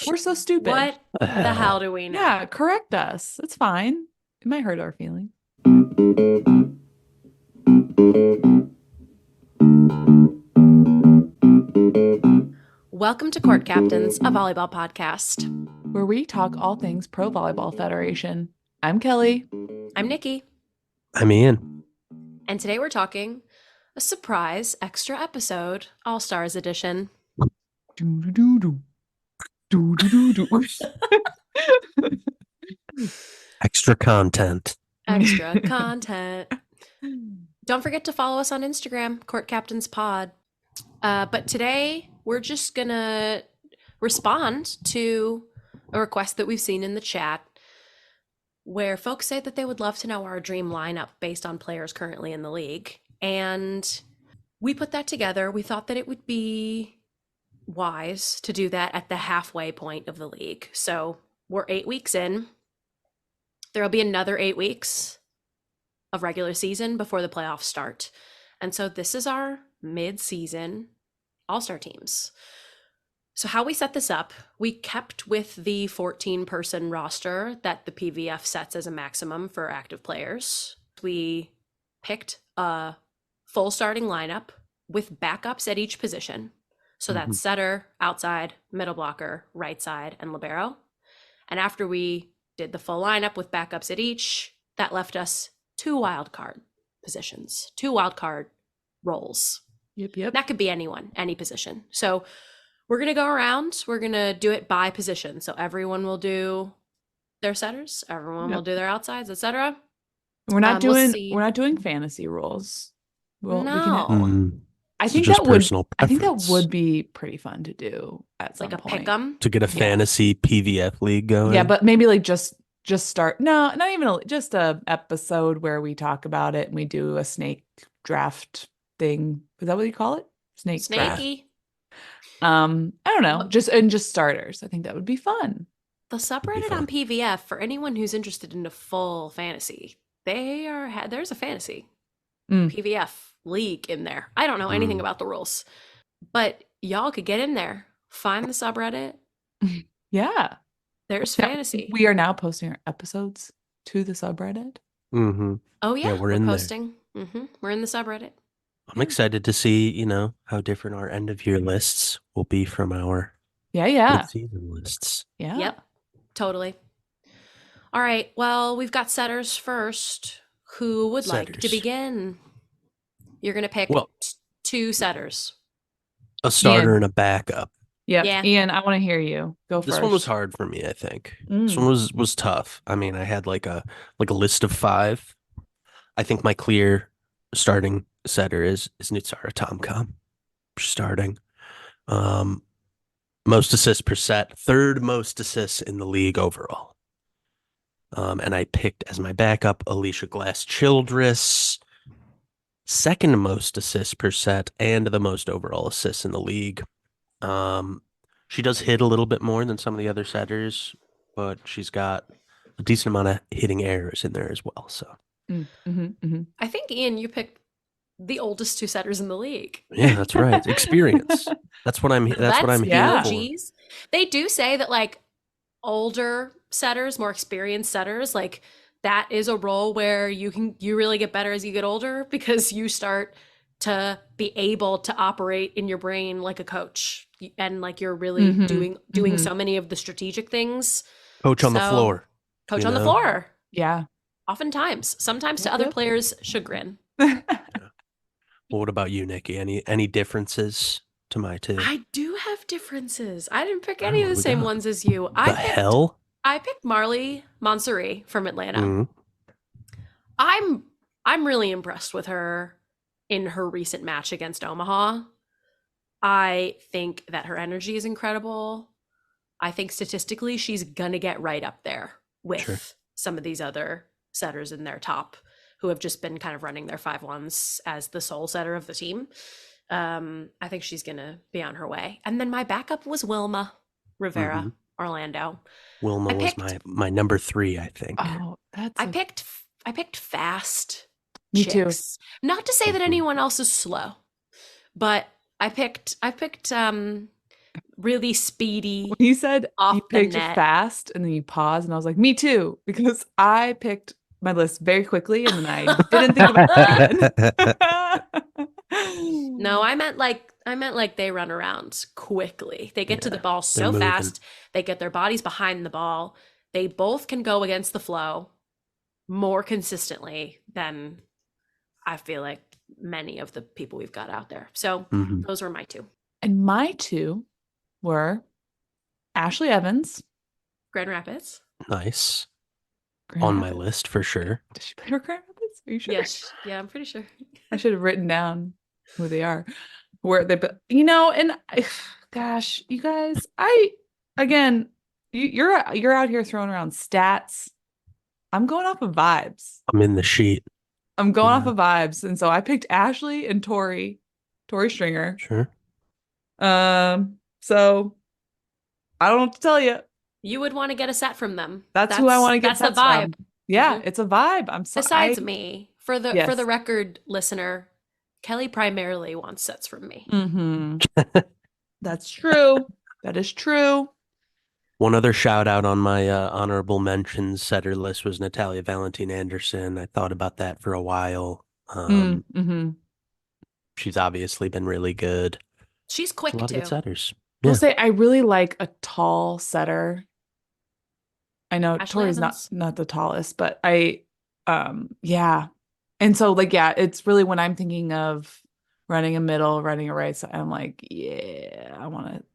We're so stupid. What the hell do we know? Yeah, correct us. It's fine. It might hurt our feelings. Welcome to Court Captains, a volleyball podcast. Where we talk all things Pro Volleyball Federation. I'm Kelly. I'm Nikki. I'm Ian. And today we're talking a surprise extra episode, All Stars edition. Extra content. Extra content. Don't forget to follow us on Instagram, Court Captains Pod. But today we're just gonna respond to a request that we've seen in the chat where folks say that they would love to know our dream lineup based on players currently in the league. And we put that together. We thought that it would be wise to do that at the halfway point of the league. So we're 8 weeks in. There'll be another 8 weeks of regular season before the playoffs start. And so this is our mid-season all-star teams. So how we set this up, we kept with the 14-person roster that the PVF sets as a maximum for active players. We picked a full starting lineup with backups at each position. So that's setter, outside, middle blocker, right side, and libero. And after we did the full lineup with backups at each, that left us 2 wildcard positions, 2 wildcard roles. Yep. That could be anyone, any position. So we're going to go around. We're going to do it by position. So everyone will do their setters. Everyone will do their outsides, etc. We're not doing fantasy rules. I think that would be pretty fun to do at some point. Like a pick'em to get a fantasy PVF league going. Yeah, but maybe like just start. No, not even just a episode where we talk about it and we do a snake draft thing. Is that what you call it? Snake draft. Snakey. I don't know. Just starters. I think that would be fun. The subreddit on PVF, for anyone who's interested in a full fantasy, there's a fantasy PVF league in there. I don't know anything about the rules, but y'all could get in there, find the subreddit. Yeah. There's fantasy. We are now posting our episodes to the subreddit. Oh yeah, we're posting. We're in the subreddit. I'm excited to see, how different our end of year lists will be from our season lists. Yeah. Yep. Totally. All right. Well, we've got setters first. Who would like to begin? You're going to pick 2 setters. A starter and a backup. Yep. Yeah. Ian, I want to hear you. Go first. This one was hard for me, I think. This one was tough. I mean, I had like a list of 5. I think my clear starting setter is Nutsara Tomcom. Starting. Most assists per set, 3rd most assists in the league overall. And I picked as my backup Alicia Glass-Childress, 2nd most assists per set and the most overall assists in the league. She does hit a little bit more than some of the other setters, but she's got a decent amount of hitting errors in there as well. So I think, Ian, you picked the oldest 2 setters in the league. Yeah, that's right. Experience. That's what I'm here for. They do say that like older setters, more experienced setters, like that is a role where you really get better as you get older because you start to be able to operate in your brain like a coach and like you're really doing so many of the strategic things. Coach on the floor. Coach on the floor. Yeah. Oftentimes, sometimes to other players' chagrin. Well, what about you, Nikki? Any differences to my 2? I do have differences. I didn't pick any of the same ones as you. I picked Marley Monserrat from Atlanta. I'm really impressed with her in her recent match against Omaha. I think that her energy is incredible. I think statistically she's gonna get right up there with some of these other setters in their top who have just been kind of running their 5-1s as the sole setter of the team. I think she's gonna be on her way. And then my backup was Wilma Rivera, Orlando. Wilma was my number 3, I think. Oh, I picked fast. Me chicks. too. Not to say that anyone else is slow, but I picked really speedy When he said off you the picked net. fast and then you paused, and I was like, me too, because I picked my list very quickly and then I didn't think about it again. No, I meant like they run around quickly. They get to the ball they're so moving. fast. They get their bodies behind the ball. They both can go against the flow more consistently than I feel like many of the people we've got out there. So Mhm. those were my two. And my two were Ashley Evans, Grand Rapids. Nice. Grand On my Rapids. list for sure. Does she play for Grand Rapids? Are you sure? Yes. Yeah, I'm pretty sure. I should have written down who they are, where they, you know, and gosh, you guys, again, you're out here throwing around stats. I'm going off of vibes. I'm in the sheet. I'm going off Yeah. of vibes, and so I picked Ashley and Tori Stringer. Sure. So I don't know what to tell you. You would want to get a set from them. That's who I want to get That's the sets vibe. from. Yeah, Mhm. it's a vibe. I'm sorry. Besides me, for the Yes. record, listener, Kelly primarily wants sets from me. That's true. That is true. One other shout out on my honorable mentions setter list was Natalia Valentin Anderson. I thought about that for a while. She's obviously been really good. She's A quick lot of good too. setters. I'll Yeah. say I really like a tall setter. I know Ashley Tori's Evans. not the tallest, but yeah. And so like yeah, it's really when I'm thinking of running a middle, running a right side, I'm like, yeah, I want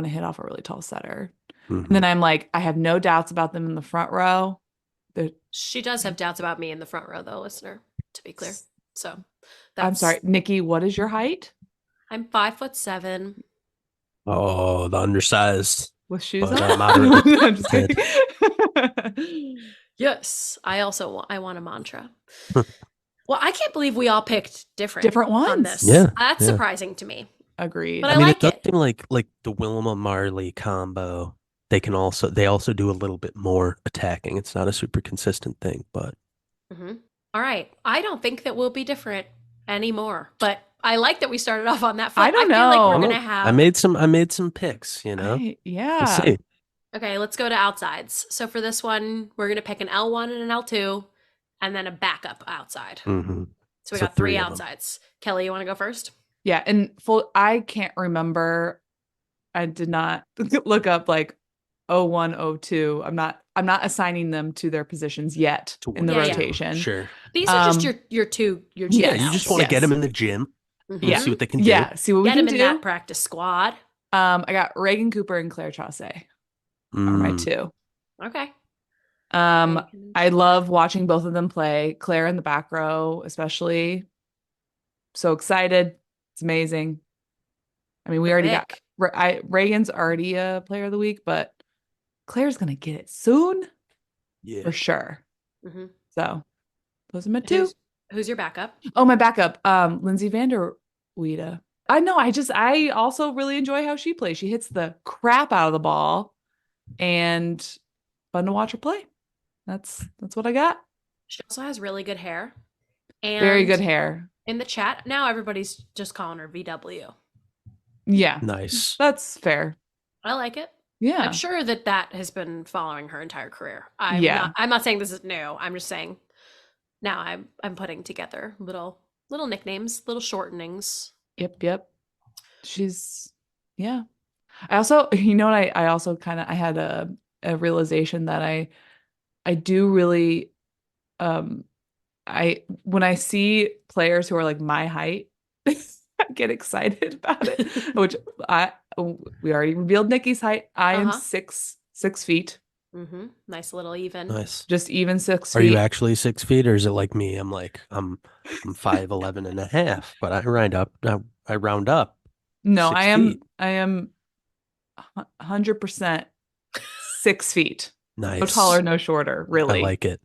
to hit off a really tall setter. And then I'm like, I have no doubts about them in the front row. She does have doubts about me in the front row though, listener, to be clear. So that's, I'm sorry, Nikki, what is your height? I'm 5'7". Oh, the undersized. With shoes But, on? moderately I'm just kidding. Yes, I want a mantra. Well, I can't believe we all picked different on ones. this. Yeah, That's yeah. surprising to me. Agreed. But I I mean, like it does it. seem like the Wilma Marley combo. They also do a little bit more attacking. It's not a super consistent thing, but All right. I don't think that we'll be different anymore, but I like that we started off on that foot. I don't feel like know. we're gonna have. I made some picks. You know, yeah. we'll see. Okay, let's go to outsides. So for this one, we're gonna pick an L1 and an L2, and then a backup outside. Mm-hmm. So we So got three three of them. outsides. Kelly, you want to go first? Yeah, and I can't remember. I did not look up like 01, 02. I'm not assigning them to their positions yet in the Yeah, yeah. rotation. Sure. These are just your two. Yeah, you just want to Yes. get them in the gym. Mhm. And see what they can do. Yeah, see what we Get can them in do. that practice squad. I got Reagan Cooper and Claire Chaussee are my two. Okay. I love watching both of them play. Claire in the back row, especially. So excited. It's amazing. I mean, we already got Reagan's already a player of the week, but Claire's gonna get it soon. Yeah. For sure. Mm-hmm. So those are my two. Who's your backup? Oh, my backup, Lindsay Vanderweide. I know. I also really enjoy how she plays. She hits the crap out of the ball, and fun to watch her play. That's what I got. She also has really good hair. And very good hair. In the chat, now everybody's just calling her VW. Yeah. Nice. That's fair. I like it. Yeah. I'm sure that has been following her entire career. I'm not saying this is new. I'm just saying now I'm putting together little nicknames, little shortenings. Yep. She's I also, you know what, I also I had a realization that I do really when I see players who are like my height, I get excited about it. Which we already revealed Nikki's height. I am 6 feet. Mm-hmm. Nice little even. Nice. Just even 6 feet. Are you actually 6 feet, or is it like me? I'm 5'11" and a half, but I round up. No, 6 I am feet. 100% 6 feet. Nice. No taller, no shorter, really. I like it.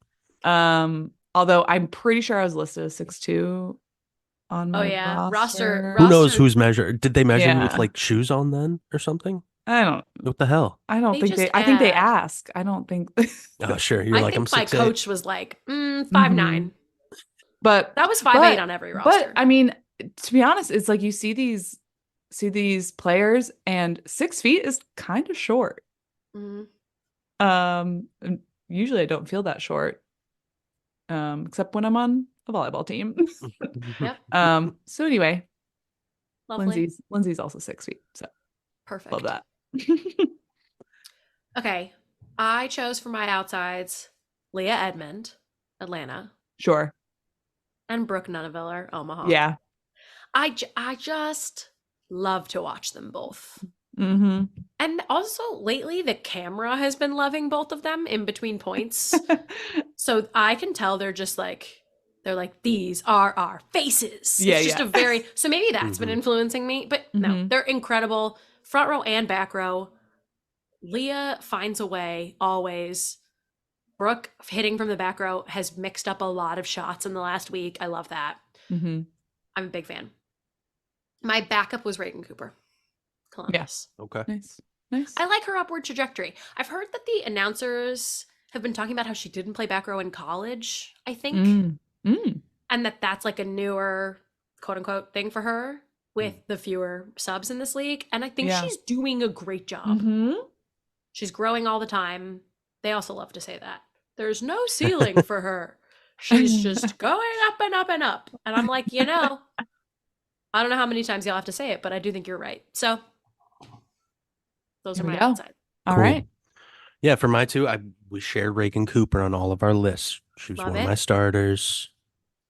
Although I'm pretty sure I was listed as 6'2" on my roster. Who knows who's measured? Did they measure you with Yeah. like shoes on then or something? I don't. What the hell? I don't think they. I think they ask. I don't think. Oh, sure. You're I like, think I'm my 6'8". coach was like 5'9". But that was 5'8" on every roster. But I mean, to be honest, it's like you see these see these players, and 6 feet is kind of short. Mhm. And usually I don't feel that short, except when I'm on a volleyball team. Yep. So anyway, Lovely. Lindsay's also 6 feet, so Perfect. love that. Okay. I chose for my outsides Leah Edmond, Atlanta, Sure. and Brooke Nunneveller, Omaha. Yeah. I just love to watch them both. Mm-hmm. And also lately the camera has been loving both of them in between points. So I can tell they're like, these are our faces. Yeah, It's just yeah. a very, so maybe that's been Mhm. influencing me, but no, Mhm. they're incredible. Front row and back row. Leah finds a way always. Brooke hitting from the back row has mixed up a lot of shots in the last week. I love that. Mm-hmm. I'm a big fan. My backup was Reagan Cooper, Columbus. Okay. Nice. I like her upward trajectory. I've heard that the announcers have been talking about how she didn't play back row in college, I think, and that's like a newer quote unquote thing for her with the fewer subs in this league. And I think Yeah. she's doing a great job. Mm-hmm. She's growing all the time. They also love to say that. There's no ceiling for her. She's just going up and up and up. And I'm like, I don't know how many times y'all have to say it, but I do think you're right. So those There are we my go. outside. All Cool. right. Yeah, for my two, we shared Reagan Cooper on all of our lists. She was Love one of it. my starters,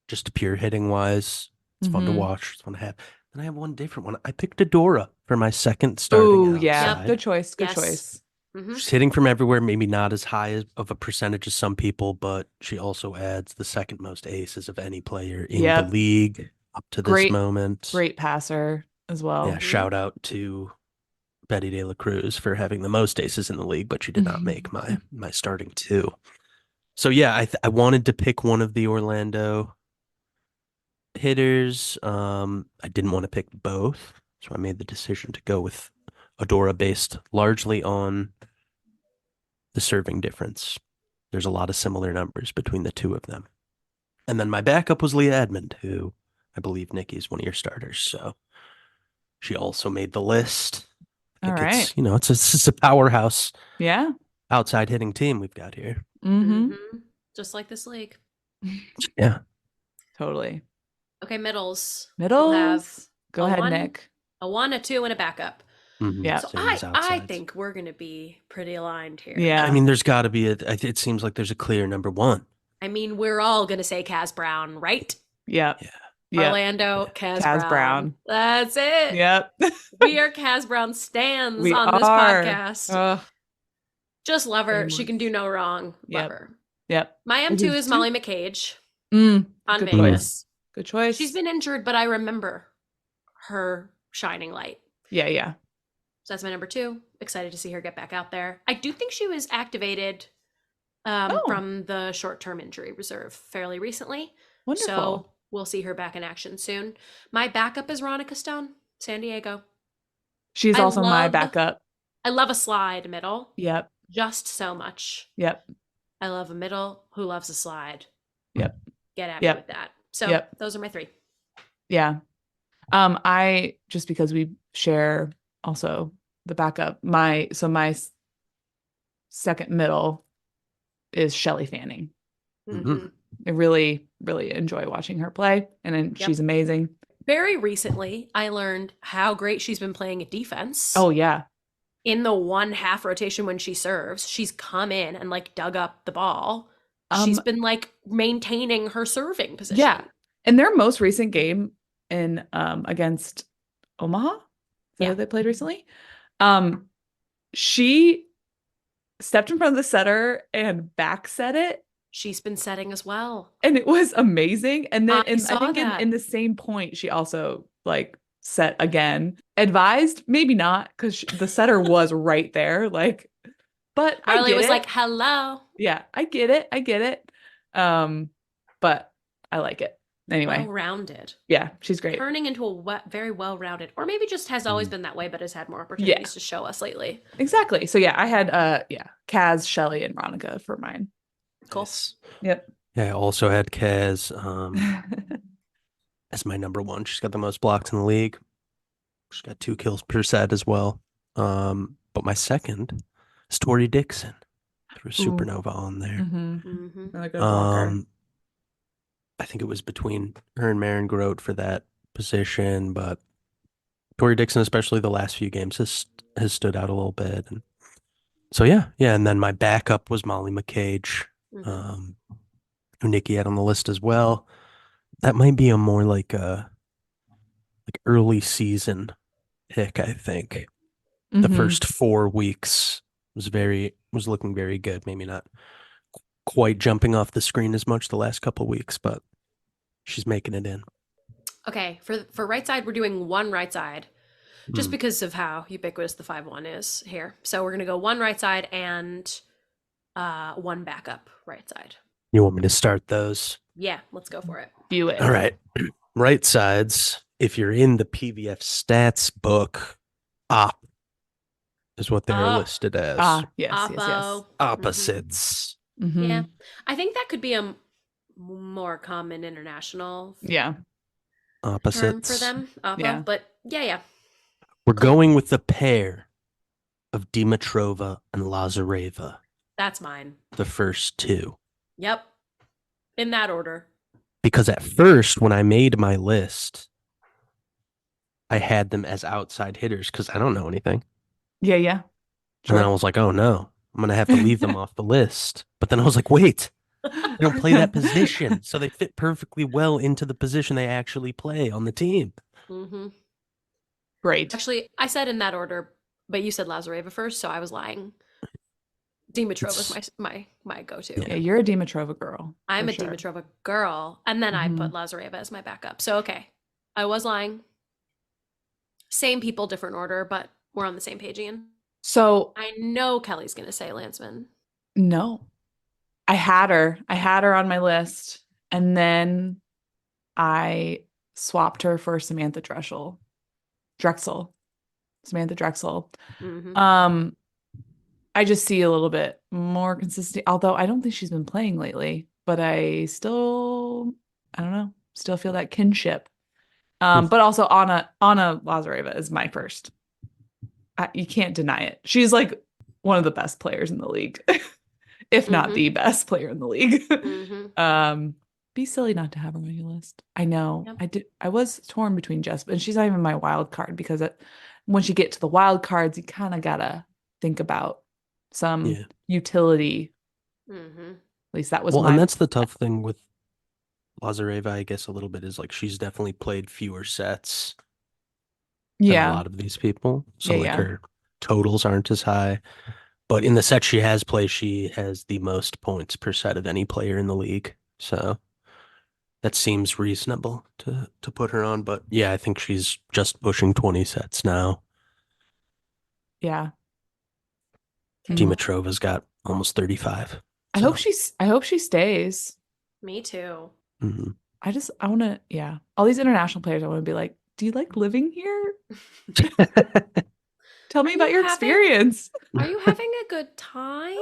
just pure hitting wise. It's fun to Mhm. watch. It's fun to have. Then I have one different one. I picked Adora for my second starting Oh, yeah. outside. Good choice. Good Yes. choice. Mhm. She's hitting from everywhere, maybe not as high of a percentage as some people, but she also adds the second most aces of any player in Yep. the league up to this Great- moment. Great passer as well. Yeah, shout out to Betty De La Cruz for having the most aces in the league, but she did not make my starting two. So yeah, I wanted to pick one of the Orlando hitters. I didn't want to pick both, so I made the decision to go with Adora based largely on the serving difference. There's a lot of similar numbers between the two of them. And then my backup was Leah Edmond, who I believe Nikki is one of your starters. So she also made the list. I All think right. it's a powerhouse Yeah. outside hitting team we've got here. Mm-hmm. Mhm. Just like this league. Yeah. Totally. Okay, middles. Middles. We'll have Go a ahead, one, Nick. a 1, a 2, and a backup. Mhm. Yeah. So Same as I outsides. think we're going to be pretty aligned here. Yeah. I mean, there's got to be it seems like there's a clear number one. I mean, we're all going to say Kaz Brown, right? Yep. Yeah. Yep. Orlando, Kaz, Kaz Brown. That's it. Yep. We are Kaz Brown stans We on this are. podcast. Ugh. Just love her. Very She much. can do no wrong. Yep. Love her. Yep. My It M2 is is Molly McCage Mm. on Good Vegas. Good choice. She's been injured, but I remember her shining light. Yeah, yeah. So that's my number 2. Excited to see her get back out there. I do think she was activated Oh. from the short-term injury reserve fairly recently. Wonderful. So we'll see her back in action soon. My backup is Ronica Stone, San Diego. She's I also my love- backup. I love a slide middle Yep. just so much. Yep. I love a middle who loves a slide. Yep. Get at me Yep. with that. So Yep. those are my 3. Yeah. I just because we share also the backup, my second middle is Shelly Fanning. Mhm. I really, really enjoy watching her play, and then she's amazing. Very recently, I learned how great she's been playing at defense. Oh yeah. In the 1/2 rotation when she serves, she's come in and like dug up the ball. She's been like maintaining her serving position. Yeah. In their most recent game in against Omaha, that they played recently, she stepped in front of the setter and back set it. She's been setting as well. And it was amazing. And then I think in the same point, she also like set again. Advised, maybe not, because the setter was right there. Like, but Harley was it. like, hello. Yeah, I get it. But I like it. Anyway. Well-rounded. Yeah, she's great. Turning into a very well-rounded, or maybe just has always been that way, but has had more opportunities to show us lately. Exactly. So yeah, I had Kaz, Shelly, and Ronica for mine. Cool. Nice. Yep. Yeah, I also had Kaz as my number one. She's got the most blocks in the league. She's got 2 kills per set as well. But my second is Tori Dixon. Threw a supernova on there. Another good blocker. I think it was between her and Maren Grote for that position, but Tori Dixon, especially the last few games, has stood out a little bit. And so yeah. And then my backup was Molly McCage, who Nikki had on the list as well. That might be a more like early season pick, I think. The first 4 weeks was looking very good. Maybe not quite jumping off the screen as much the last couple of weeks, but she's making it in. Okay, for right side, we're doing one right side, just because of how ubiquitous the 5-1 is here. So we're gonna go one right side and one backup right side. You want me to start those? Yeah, let's go for it. View it. All right. Right sides, if you're in the PVF stats book, op is what they're listed as. Yes. Opposites. Yeah, I think that could be a more common international Opposites term for them. But yeah. We're going with the pair of Dimitrova and Lazareva. That's mine. The first 2. Yep. In that order. Because at first, when I made my list, I had them as outside hitters because I don't know anything. Yeah. Sure. And then I was like, oh no, I'm going to have to leave them off the list. But then I was like, wait, they don't play that position. So they fit perfectly well into the position they actually play on the team. Great. Actually, I said in that order, but you said Lazareva first, so I was lying. Dimitrova is my go-to. Yeah, you're a Dimitrova girl. I'm a Dimitrova girl. And then I put Lazareva as my backup. So, okay. I was lying. Same people, different order, but we're on the same page, Ian. So I know Kelly's going to say Landsman. No. I had her on my list. And then I swapped her for Samantha Drexel. Samantha Drexel. I just see a little bit more consistency, although I don't think she's been playing lately, but I don't know, still feel that kinship. But also Anna Lazareva is my first. You can't deny it. She's like one of the best players in the league, if not the best player in the league. Be silly not to have her on your list. I know. Yep. I was torn between Jess, and she's not even my wild card because once you get to the wild cards, you kind of gotta think about some utility. At least that was and that's the tough thing with Lazareva, I guess, a little bit is like she's definitely played fewer sets than a lot of these people. So her totals aren't as high. But in the set she has played, she has the most points per set of any player in the league. So that seems reasonable to put her on. But yeah, I think she's just pushing 20 sets now. Yeah. Dimitrova's got almost 35. I hope she stays. Me too. I want to, all these international players, I want to be like, do you like living here? Tell me about your experience. Are you having a good time?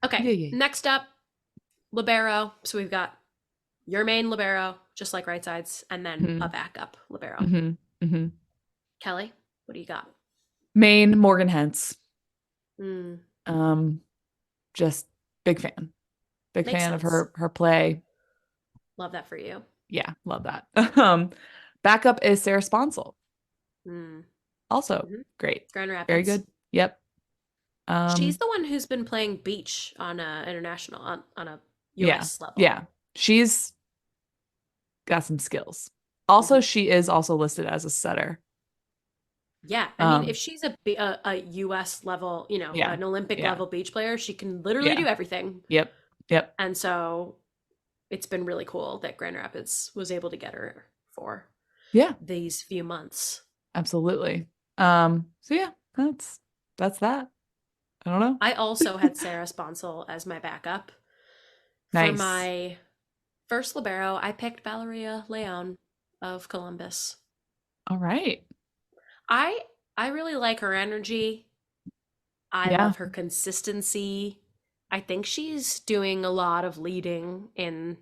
Okay. Next up, libero. So we've got your main libero, just like right sides, and then a backup libero. Kelly, what do you got? Main Morgan Hentz. Just big fan. Makes fan sense. Of her play. Love that for you. Yeah, love that. Backup is Sarah Sponsel. Also great. Grand Rapids. Very good. Yep. She's the one who's been playing beach on a international on a US level. Yeah. She's got some skills. Also, she is also listed as a setter. Yeah, I mean, if she's a US level, an Olympic level beach player, she can literally do everything. Yep. And so it's been really cool that Grand Rapids was able to get her for these few months. Absolutely. So yeah, that's that. I don't know. I also had Sarah Sponsel as my backup. Nice. For my first libero, I picked Valeria Leon of Columbus. All right. I really like her energy. I love her consistency. I think she's doing a lot of leading in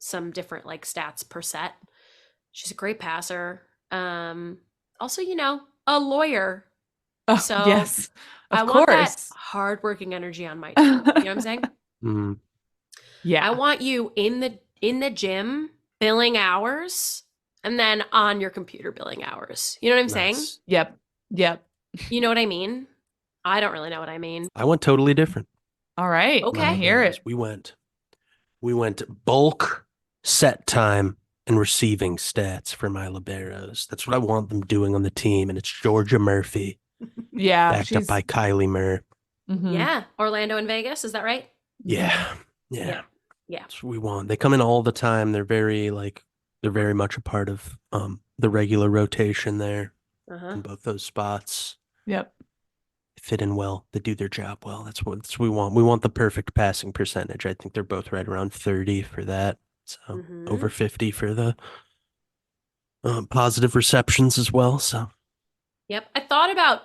some different like stats per set. She's a great passer. Also, a lawyer. Oh, So yes, I of want that course. hardworking energy on my team. You know what I'm saying? Mm, I Yeah. want you in the gym billing hours and then on your computer billing hours. You know what I'm saying? nice. Yep. Yep. You know what I mean? I don't really know what I mean. I went totally different. All right. Okay. Let me hear Liberos. it. We went bulk, set time, and receiving stats for my liberos. That's what I want them doing on the team, and it's Georgia Murphy, Yeah. backed up by Kylie Murr. Mhm. Yeah. Orlando and Vegas. Is that right? Yeah, Yeah. yeah, Yeah. that's what we want. They come in all the time. They're very much a part of the regular rotation there Uh-huh. in both those spots. Yep. They fit in well. They do their job well. That's what we want. We want the perfect passing percentage. I think they're both right around 30 for that. So Mhm. over 50 for the positive receptions as well. So Yep. I thought about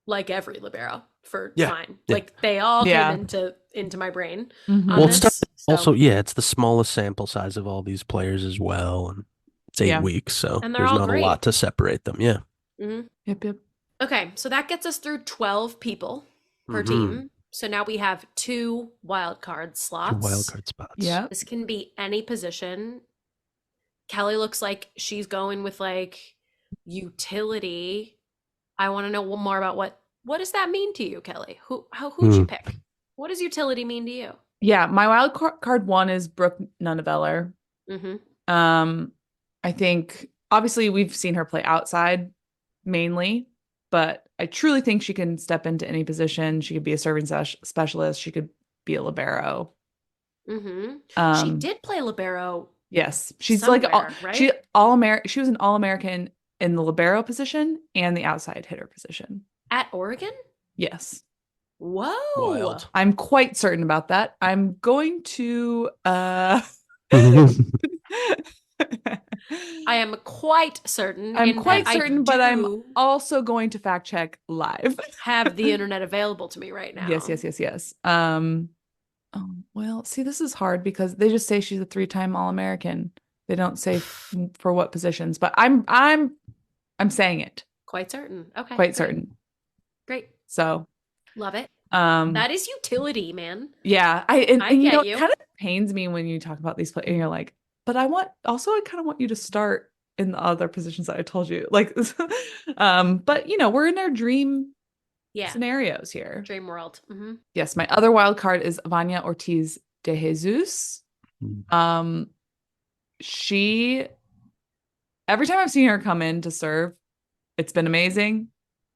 like every libero for Yeah. mine. Yeah. Like they all Yeah. came into my brain Mhm. on Well, it's this. So. also, yeah, it's the smallest sample size of all these players as well, and it's 8 Yeah. weeks, so And they're there's all not a great. lot to separate them. Yeah. Mhm. Yep. Yep. Okay, so that gets us through 12 people per Mhm. team. So now we have 2 wild card 2 slots. wildcard spots. Yep. This can be any position. Kelly looks like she's going with like utility. I want to know more about what does that mean to you, Kelly? Who'd you pick? What does utility mean to you? Yeah. My wild card one is Brooke Nunneveller. Mm-hmm. I think obviously we've seen her play outside mainly, but I truly think she can step into any position. She could be a serving specialist. She could be a libero. Mm-hmm. She did play libero. Yes, she's like somewhere, right? She was an All-American in the libero position and the outside hitter position. At Oregon? Yes. Whoa. Wild. I'm quite certain about that. I'm going to I am quite certain. I'm in quite that certain, I but I'm do also going to fact check live. have the internet available to me right now. Yes. Oh, well, see, this is hard because they just say she's a 3-time All-American. They don't say for what positions, but I'm saying it. Quite certain. Okay. Quite great. certain. Great. So, Love it. That is utility, man. yeah, I and you know, get you. it kind of pains me when you talk about these players and you're like, but I kind of want you to start in the other positions that I told you. Like, but you know, we're in our dream scenarios here. Dream world. Mm-hmm. Yes, my other wild card is Vanya Ortiz de Jesus. She every time I've seen her come in to serve, it's been amazing.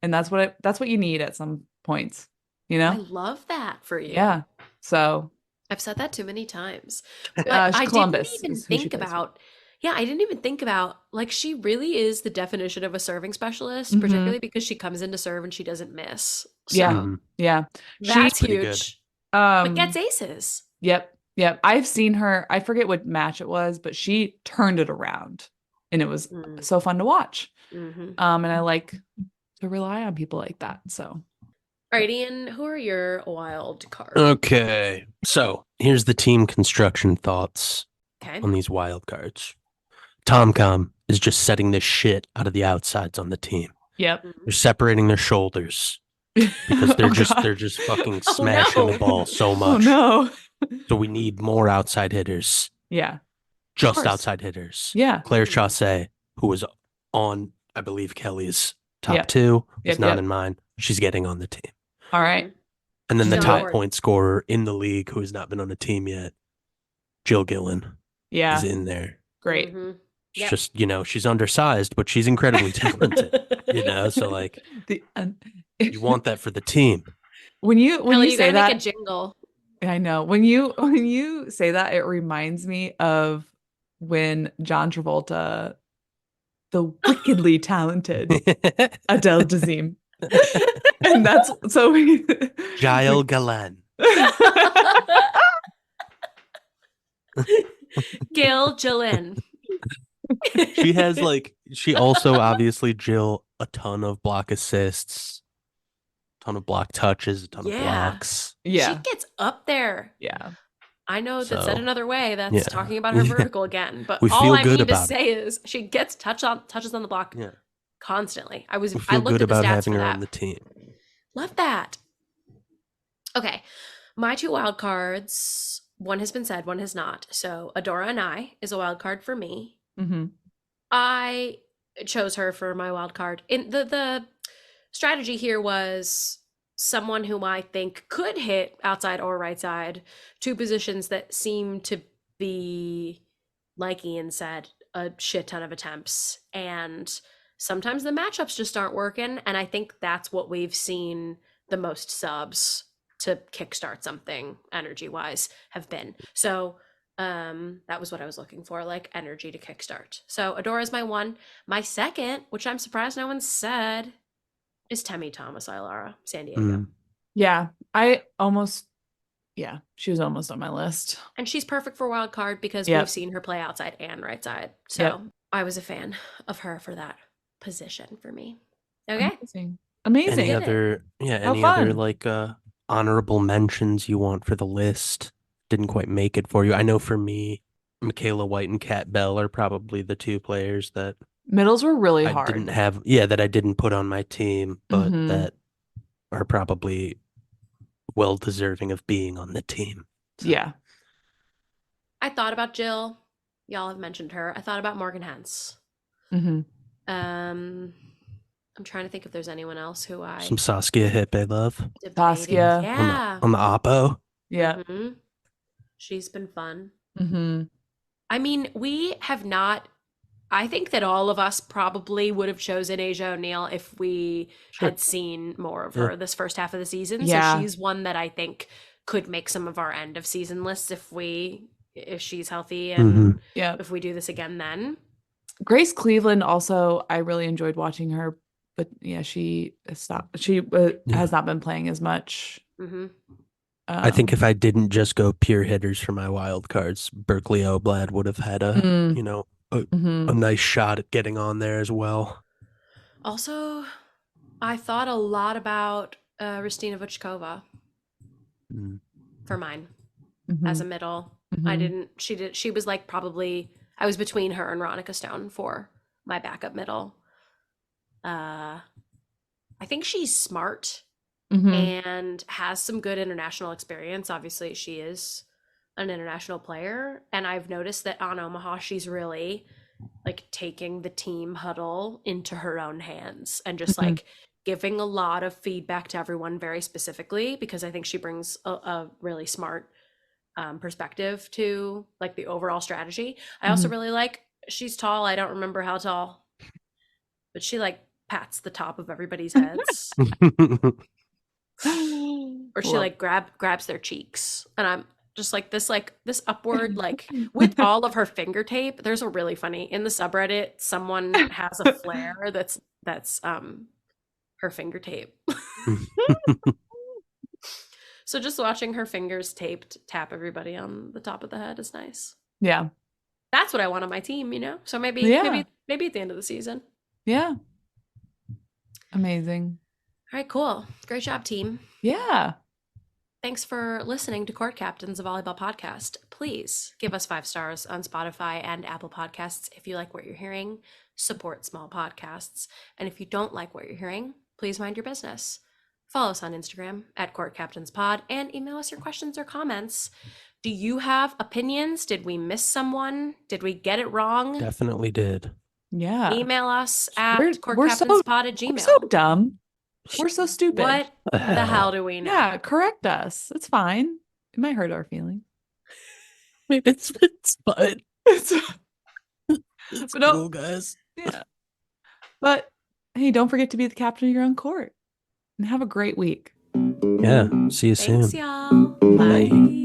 And that's what you need at some points, you know? I love that for you. Yeah. So I've said that too many times. But I Columbus didn't even think about I didn't even think about like she really is the definition of a serving specialist, particularly because she comes in to serve and she doesn't miss. So yeah. That's pretty huge. good. But gets aces. Yep. I've seen her, I forget what match it was, but she turned it around and it was so fun to watch. Mm-hmm. And I like to rely on people like that. So all right, Ian, who are your wild cards? Okay. So here's the team construction thoughts Okay. on these wild cards. TomCom is just setting this shit out of the outsides on the team. Yep. They're separating their shoulders because they're just fucking smashing the ball so much. Oh no. So we need more outside hitters. Yeah. Just outside hitters. Yeah. Claire Chaussee, who was on, I believe, Kelly's top Yep. 2, was Yep, not yep. in mine. She's getting on the team. All right. And then the She's on top board. point scorer in the league, who has not been on a team yet, Jill Gillen, Yeah. is in there. Great. Mm-hmm. It's Yep. just, she's undersized, but she's incredibly talented. So like you want that for the team. When you Kelly, say gotta that, make a jingle. I know. When you say that, it reminds me of when John Travolta, the wickedly talented Adele Dazeem. And that's so Jael Galan. Gail Jillin. She also obviously, Jill, a ton of block assists, ton of block touches, a ton of blocks. Yeah. She gets up there. Yeah. I know that So, said another way, that's yeah. talking about her vertical again. But We all feel I good mean to about say is she gets touches on the block Yeah. constantly. I We looked feel good at the about stats having for her that. on the team. Love that. Okay. My 2 wild cards, one has been said, one has not. So Adora and I is a wild card for me. Mm-hmm. I chose her for my wild card. In the strategy here was someone whom I think could hit outside or right side, 2 positions that seem to be, like Ian said, a shit ton of attempts. And sometimes the matchups just aren't working. And I think that's what we've seen the most subs to kickstart something energy wise have been. So that was what I was looking for, like energy to kickstart. So Adora is my 1. My 2nd, which I'm surprised no one said, is Temi Thomas Ilara, San Diego. Yeah, she was almost on my list. And she's perfect for wild card because we've seen her play outside and right side. So I was a fan of her for that position for me. Okay. Amazing. Any other like honorable mentions you want for the list? Didn't quite make it for you. I know for me, Michaela White and Kat Bell are probably the 2 players that middles were really I hard. that I didn't put on my team, but that are probably well deserving of being on the team. So. Yeah. I thought about Jill. Y'all have mentioned her. I thought about Morgan Hens. Mm-hmm. I'm trying to think if there's anyone else who some Saskia Hip I love. Saskia. Yeah. On the Oppo. Yeah. Mm-hmm. She's been fun. Mm-hmm. I mean, we have not. I think that all of us probably would have chosen Asia O'Neil if we had seen more of her this first half of the season. Yeah. So she's one that I think could make some of our end of season lists if she's healthy and if we do this again then. Grace Cleveland also, I really enjoyed watching her, but yeah, she stopped. She has not been playing as much. Mm-hmm. I think if I didn't just go pure hitters for my wild cards, Berkeley Oblad would have had a nice shot at getting on there as well. Also, I thought a lot about Ristina Vuchkova for mine as a middle. She was like probably, I was between her and Ronica Stone for my backup middle. I think she's smart and has some good international experience. Obviously, she is an international player. And I've noticed that on Omaha, she's really like taking the team huddle into her own hands and just like giving a lot of feedback to everyone very specifically, because I think she brings a really smart perspective to like the overall strategy. I also really like, she's tall. I don't remember how tall, but she like pats the top of everybody's heads. Or she like grabs their cheeks, and I'm just like this upward, like with all of her finger tape. There's a really funny in the subreddit, someone has a flare that's her finger tape. So just watching her fingers tap everybody on the top of the head is nice. Yeah, that's what I want on my team, so maybe at the end of the season. Yeah, amazing. All right, cool. Great job, team. Yeah. Thanks for listening to Court Captains, a volleyball podcast. Please give us 5 stars on Spotify and Apple Podcasts if you like what you're hearing. Support small podcasts. And if you don't like what you're hearing, please mind your business. Follow us on Instagram at Court Captains Pod and email us your questions or comments. Do you have opinions? Did we miss someone? Did we get it wrong? Definitely did. Yeah. Email us at courtcaptainspod@gmail.com. We're so dumb. We're so stupid. What the hell do we know? Yeah, correct us. It's fine. It might hurt our feelings. It's fine. It's cool, guys. Yeah. But hey, don't forget to be the captain of your own court. And have a great week. Yeah. See you soon. Thanks, y'all. Bye.